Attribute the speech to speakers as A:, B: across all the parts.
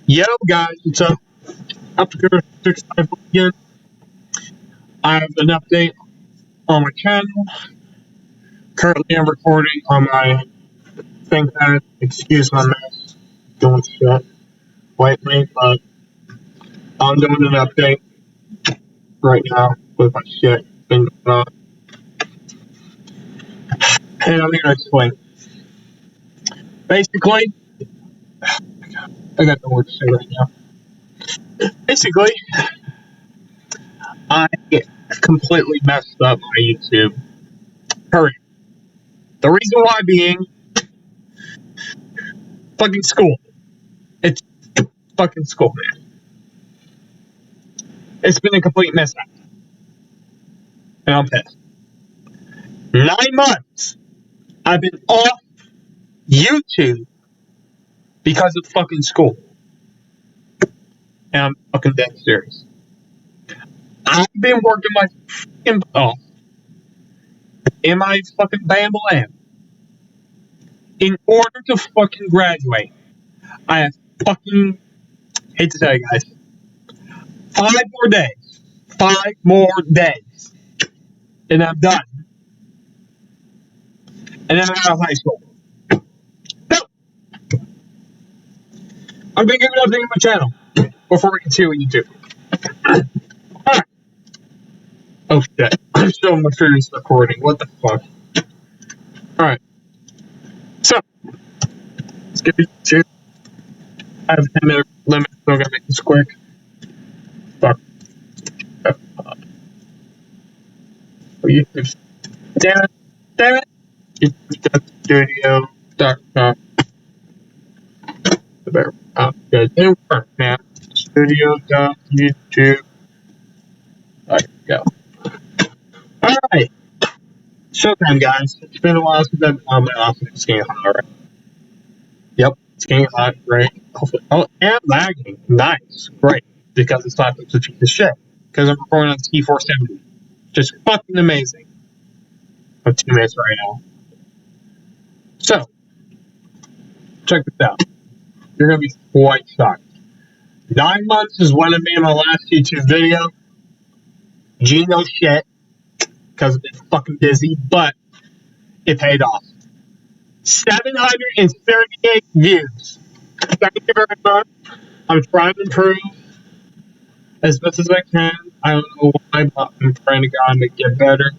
A: Yo, guys, what's up? After 65 again, I have an update on my channel. Currently, I'm recording on my ThinkPad. Excuse my mess, doing shit lately, but I'm doing an update right now with my shit thing going on, and I'm gonna explain. Basically, I got the word to say right now. Basically, I completely messed up my YouTube. Hurry. The reason why being fucking school. It's fucking school, man. It's been a complete mess up, and I'm pissed. 9 months I've been off YouTube because of fucking school. And I'm fucking dead serious. I've been working my fucking butt off in my fucking bam in order to fucking graduate. I have fucking, hate to tell you guys, 5 more days. 5 more days. And I'm done. And then I'm out of high school. So, I'm gonna give an update on my channel before we continue with YouTube. Alright. Oh shit. I'm still in my serious recording. What the fuck? Alright. So, let's get into it. I have a 10-minute limit, so I'm gonna make this quick. Fuck. YouTube. Damn it. Damn it. YouTube.studio.com. It didn't work, man. Studio.youtube. There you go. Alright. Showtime, guys. It's been a while since I've been on my office. It's getting hot already. Yep. It's getting hot, great. Oh, and lagging. Nice. Great. Because it's not such a piece of shit. Because I'm recording on T470. Just fucking amazing. I'm 2 minutes right now. So, check this out. You're gonna be quite shocked. 9 months is when I made my last YouTube video. Gee, no shit. Because I've been fucking busy, but it paid off. 738 views. Thank you very much. I'm trying to improve as best as I can. I don't know why, but I'm trying to get better.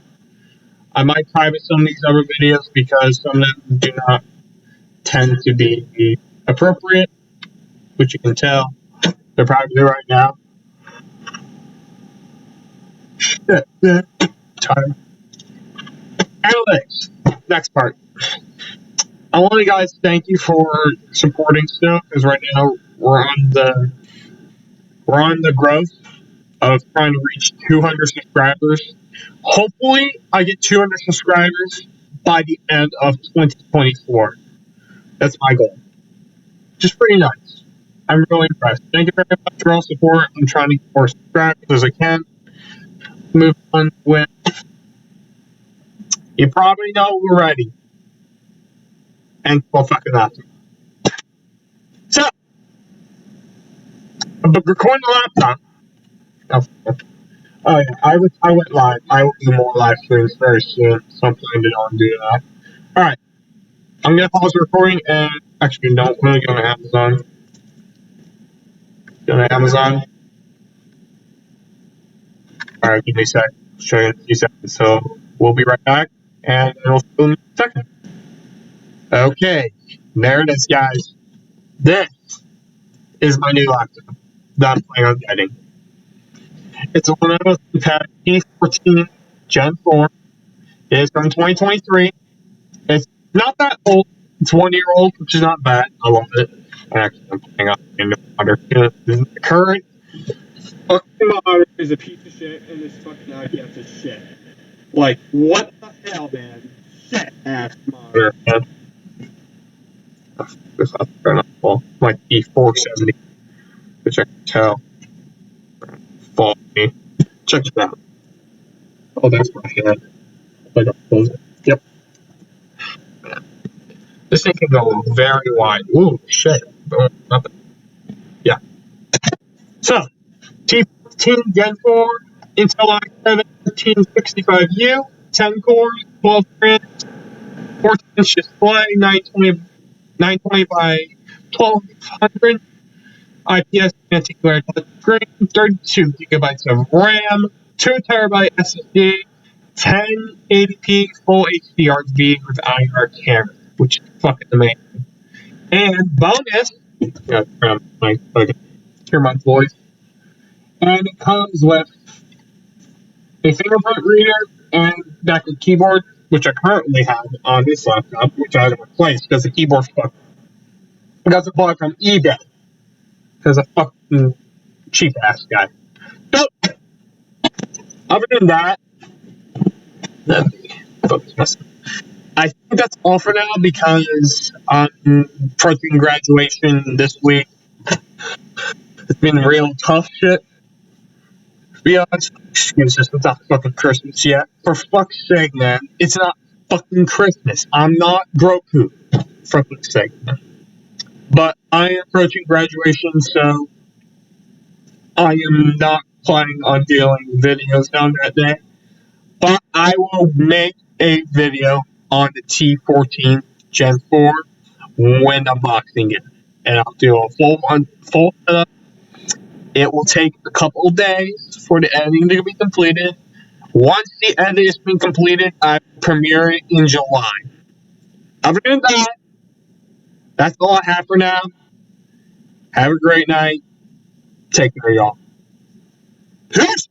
A: I might private some of these other videos because some of them do not tend to be appropriate, which you can tell. They're probably right now. Shit. Time. Analytics. Next part. I want you guys to thank you for supporting still, because right now we're on the growth of trying to reach 200 subscribers. Hopefully, I get 200 subscribers by the end of 2024. That's my goal. Just pretty nice. I'm really impressed. Thank you very much for all support. I'm trying to get more subscribers as I can. Move on with. You probably know we're ready. And well, fucking awesome. So, I'm recording the laptop. Oh yeah, I went live. I will do more live streams very soon, so I'm planning on doing that. Alright, I'm gonna pause the recording and actually no, I'm gonna go to Amazon. Go to Amazon. Alright, give me a sec. I'll show you in a few seconds. So we'll be right back and we'll see you in a second. Okay, there it is, guys. This is my new laptop that I'm planning on getting. It's a Lenovo ThinkPad P14 Gen 4. It is from 2023. It's not that old. It's 1 year old, which is not bad. I love it. Actually, I'm playing up in the water. The current fucking monitor is a piece of shit, and this fucking IPS is shit. Like, what the hell, man? Shit ass monitor, man. This has to full. Like E470, which I can tell. Faulty. Check it out. Oh, that's my hand. I got close it. Yep. This thing can go very wide. Ooh, shit. Oh, nothing. Yeah. So, T14 Gen 4, Intel i7 1565U, 10 cores, 12 threads, 14-inch display, 920 by 1200, IPS anti-glare touchscreen, 32 gigabytes of RAM, 2 terabyte SSD, 1080p full HDR with IR camera, which is fucking amazing. And bonus, hear my voice. And it comes with a fingerprint reader and backup keyboard, which I currently have on this laptop, which I had to replace because the keyboard's fucked. I got to buy it from eBay because a fucking cheap ass guy. So, other than that, let me focus myself. I think that's all for now because I'm approaching graduation this week. It's been real tough shit. To be honest, excuses, it's not fucking Christmas yet. For fuck's sake, man. It's not fucking Christmas. I'm not Groku. For fuck's sake, man. But I am approaching graduation, so I am not planning on doing videos on that day. But I will make a video on the T14 Gen 4 when unboxing it. And I'll do a full setup. It will take a couple of days for the editing to be completed. Once the edit has been completed, I premiere it in July. Other than that, that's all I have for now. Have a great night. Take care, y'all. Peace!